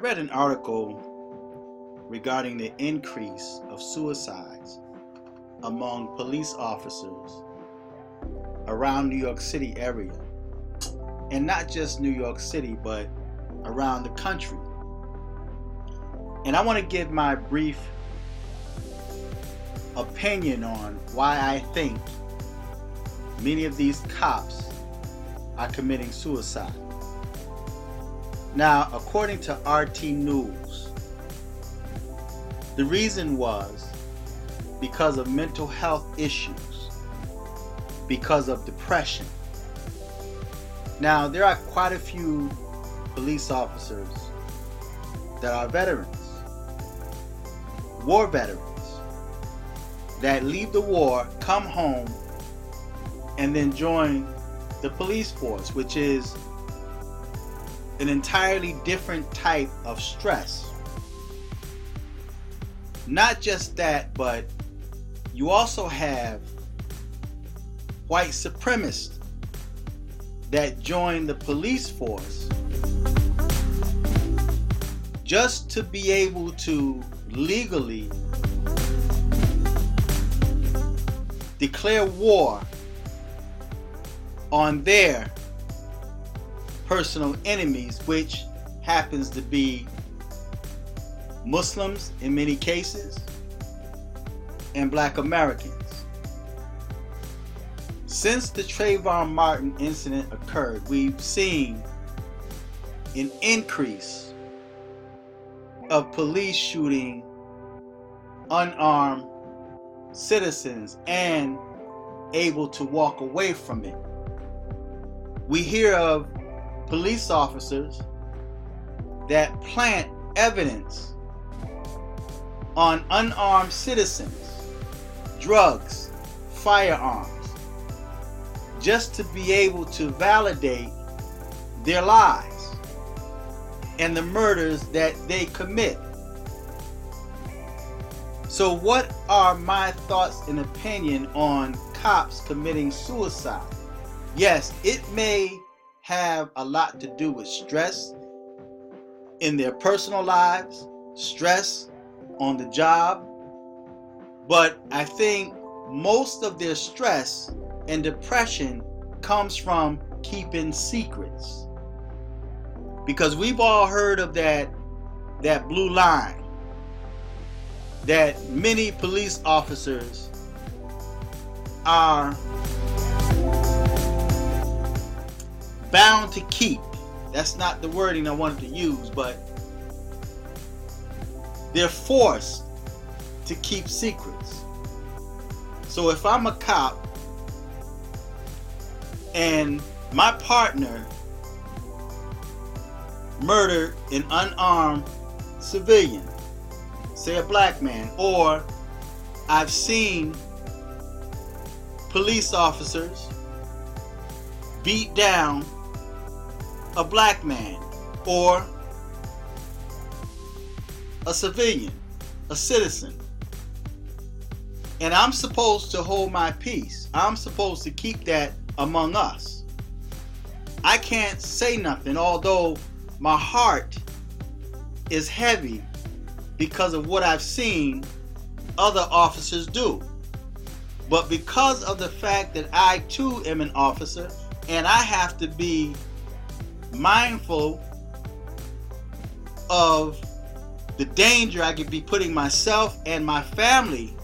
read an article regarding the increase of suicides among police officers around New York City area, and not just New York City, but around the country. And I want to give my brief opinion on why I think many of these cops are committing suicide. Now, according to RT News, the reason was because of mental health issues, because of depression. Now, there are quite a few police officers that are veterans, war veterans, that leave the war, come home, and then join the police force, which is an entirely different type of stress. Not just that, but you also have white supremacists that join the police force just to be able to legally declare war on their personal enemies, which happens to be Muslims in many cases and Black Americans. Since the Trayvon Martin incident occurred, we've seen an increase of police shooting unarmed citizens and able to walk away from it. We hear of police officers that plant evidence on unarmed citizens, drugs, firearms, just to be able to validate their lies and the murders that they commit. So what are my thoughts and opinion on cops committing suicide? Yes, it may have a lot to do with stress in their personal lives, stress on the job, but I think most of their stress and depression comes from keeping secrets. Because we've all heard of that blue line that many police officers are bound to keep. That's not the wording I wanted to use, but they're forced to keep secrets. So if I'm a cop and my partner murdered an unarmed civilian, say a black man, or I've seen police officers beat down a black man or a civilian, a citizen, and I'm supposed to hold my peace. I'm supposed to keep that among us. I can't say nothing, although my heart is heavy because of what I've seen other officers do. But because of the fact that I too am an officer and I have to be mindful of the danger I could be putting myself and my family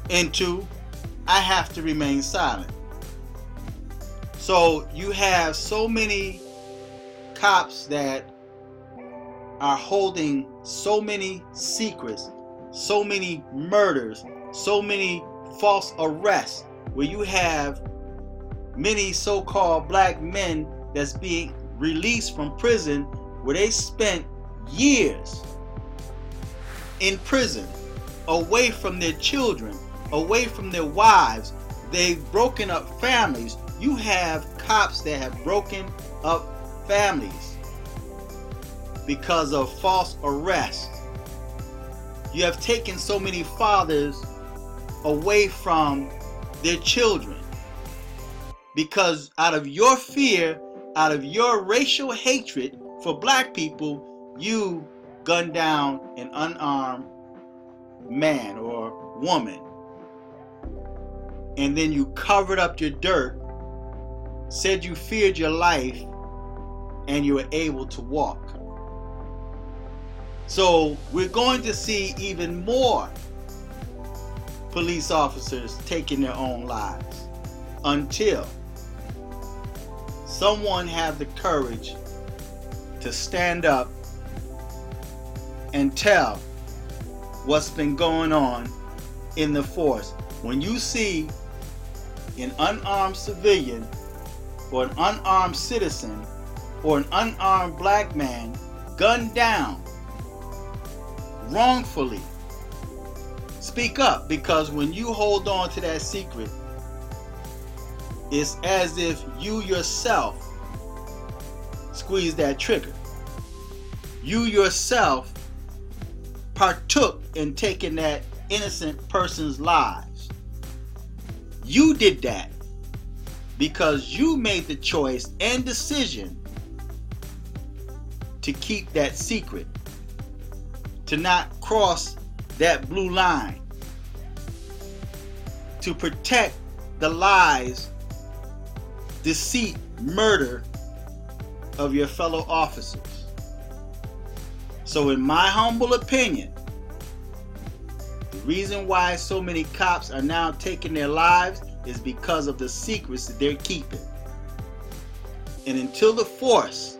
into, I have to remain silent. So you have so many cops that are holding so many secrets, so many murders, so many false arrests, where you have many so-called black men that's being released from prison where they spent years in prison, away from their children, away from their wives. They've broken up families. You have cops that have broken up families because of false arrest. You have taken so many fathers away from their children because out of your fear, out of your racial hatred For black people, you gunned down an unarmed man or woman, and then you covered up your dirt, said you feared your life, and you were able to walk. So we're going to see even more police officers taking their own lives until someone have the courage to stand up and tell what's been going on in the force. When you see an unarmed civilian or an unarmed citizen or an unarmed black man gunned down wrongfully, speak up, because when you hold on to that secret, it's as if you yourself squeezed that trigger. You yourself partook in taking that innocent person's lives. You did that because you made the choice and decision to keep that secret, to not cross that blue line, to protect the lies, deceit, murder of your fellow officers. So in my humble opinion, the reason why so many cops are now taking their lives is because of the secrets that they're keeping. And until the force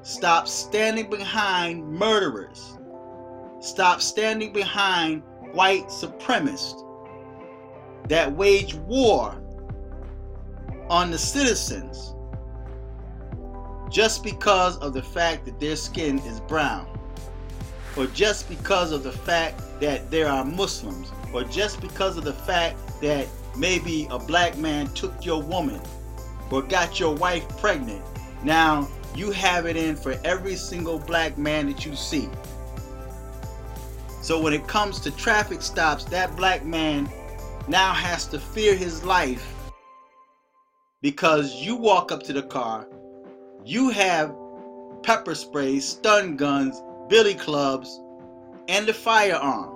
stops standing behind murderers, stop standing behind white supremacists that wage war on the citizens just because of the fact that their skin is brown, or just because of the fact that there are Muslims, or just because of the fact that maybe a black man took your woman or got your wife pregnant. Now you have it in for every single black man that you see. So when it comes to traffic stops, that black man now has to fear his life because you walk up to the car, you have pepper spray, stun guns, billy clubs, and the firearm.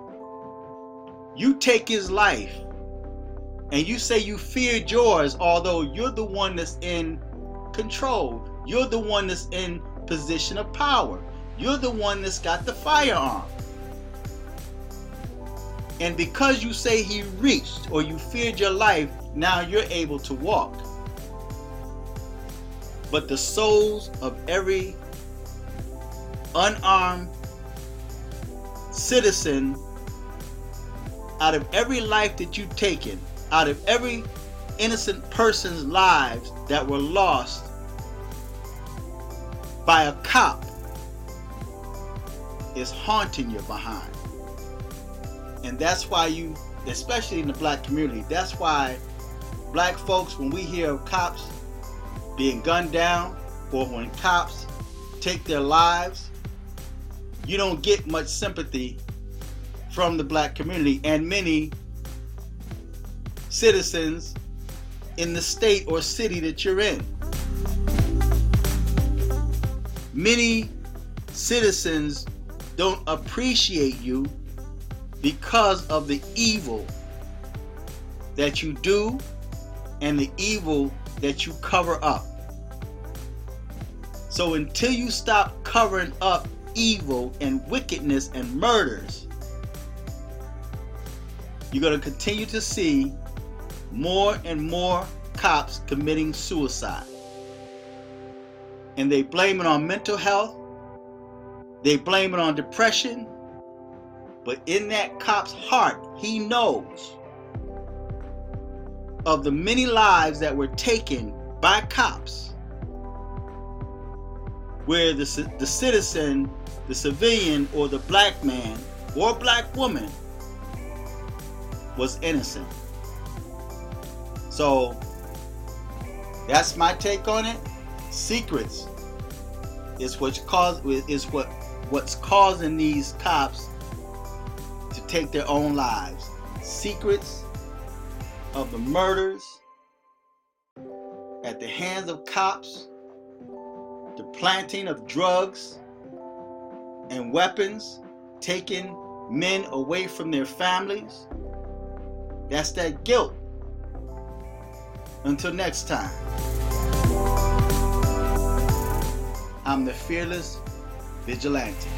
You take his life and you say you feared yours, although you're the one that's in control. You're the one that's in position of power. You're the one that's got the firearm. And because you say he reached or you feared your life, now you're able to walk. But the souls of every unarmed citizen, out of every life that you've taken, out of every innocent person's lives that were lost by a cop, is haunting you behind. And that's why you, especially in the black community, that's why black folks, when we hear of cops being gunned down or when cops take their lives, you don't get much sympathy from the black community and many citizens in the state or city that you're in. Many citizens don't appreciate you because of the evil that you do and the evil that you cover up. So until you stop covering up evil and wickedness and murders, you're going to continue to see more and more cops committing suicide. And they blame it on mental health. They blame it on depression. But in that cop's heart, he knows of the many lives that were taken by cops, where the citizen, the civilian, or the black man or black woman was innocent. So that's my take on it. Secrets is what's causing these cops to take their own lives. Secrets of the murders at the hands of cops, the planting of drugs and weapons, taking men away from their families. That's that guilt. Until next time, I'm the Fearless Vigilante.